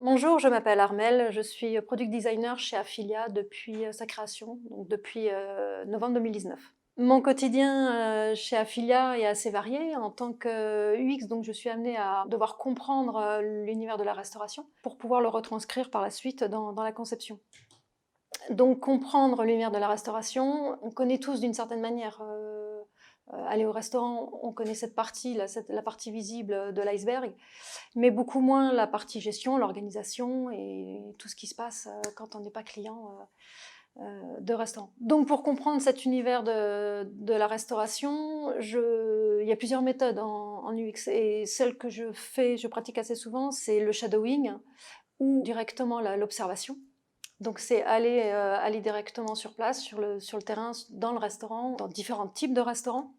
Bonjour, je m'appelle Armelle, je suis product designer chez Affilia depuis sa création, donc depuis novembre 2019. Mon quotidien chez Affilia est assez varié. En tant que UX, donc je suis amenée à devoir comprendre l'univers de la restauration pour pouvoir le retranscrire par la suite dans la conception. Donc comprendre l'univers de la restauration, on connaît tous d'une certaine manière. Aller au restaurant, on connaît cette partie, la partie visible de l'iceberg, mais beaucoup moins la partie gestion, l'organisation et tout ce qui se passe quand on n'est pas client de restaurant. Donc pour comprendre cet univers de la restauration, il y a plusieurs méthodes en UX et celle que je pratique assez souvent, c'est le shadowing ou directement l'observation. Donc c'est aller directement sur place, sur le terrain, dans le restaurant, dans différents types de restaurants.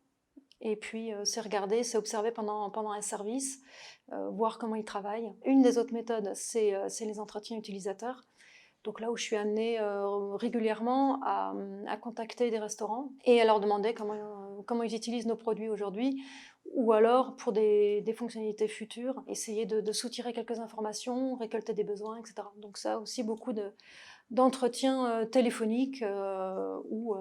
Et puis c'est regarder, c'est observer pendant un service, voir comment ils travaillent. Une des autres méthodes, c'est les entretiens utilisateurs. Donc là où je suis amenée régulièrement à contacter des restaurants et à leur demander comment ils utilisent nos produits aujourd'hui, ou alors pour des fonctionnalités futures, essayer de soutirer quelques informations, récolter des besoins, etc. Donc ça aussi beaucoup d'entretiens téléphoniques ou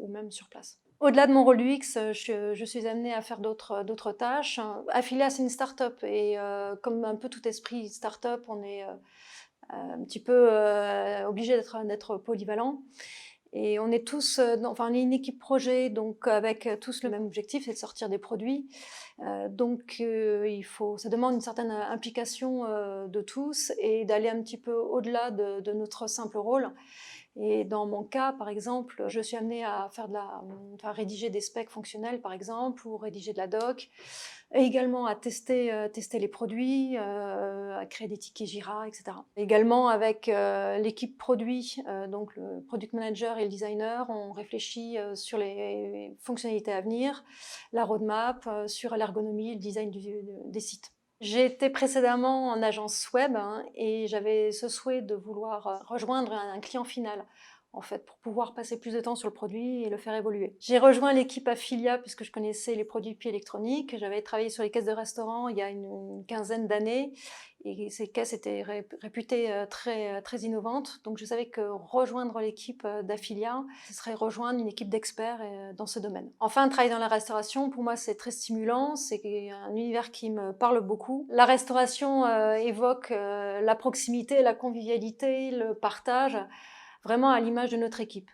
même sur place. Au-delà de mon rôle UX, je suis amenée à faire d'autres tâches. Affilia, c'est une start-up et comme un peu tout esprit start-up, on est un petit peu obligé d'être polyvalent. Et on est tous, enfin on est une équipe projet, donc avec tous le même objectif, c'est de sortir des produits. Donc ça demande une certaine implication de tous et d'aller un petit peu au-delà de notre simple rôle. Et dans mon cas, par exemple, je suis amenée à rédiger des specs fonctionnels, par exemple, ou rédiger de la doc, et également à tester les produits, à créer des tickets Jira, etc. Également avec l'équipe produit, donc le product manager et le designer, on réfléchit sur les fonctionnalités à venir, la roadmap, sur l'ergonomie, le design des sites. J'ai été précédemment en agence web et j'avais ce souhait de vouloir rejoindre un client final, en fait, pour pouvoir passer plus de temps sur le produit et le faire évoluer. J'ai rejoint l'équipe Affilia puisque je connaissais les produits électroniques. J'avais travaillé sur les caisses de restaurant il y a une quinzaine d'années et ces caisses étaient réputées très innovantes. Donc je savais que rejoindre l'équipe d'Affilia, ce serait rejoindre une équipe d'experts dans ce domaine. Enfin, travailler dans la restauration, pour moi, c'est très stimulant. C'est un univers qui me parle beaucoup. La restauration évoque la proximité, la convivialité, le partage, vraiment à l'image de notre équipe.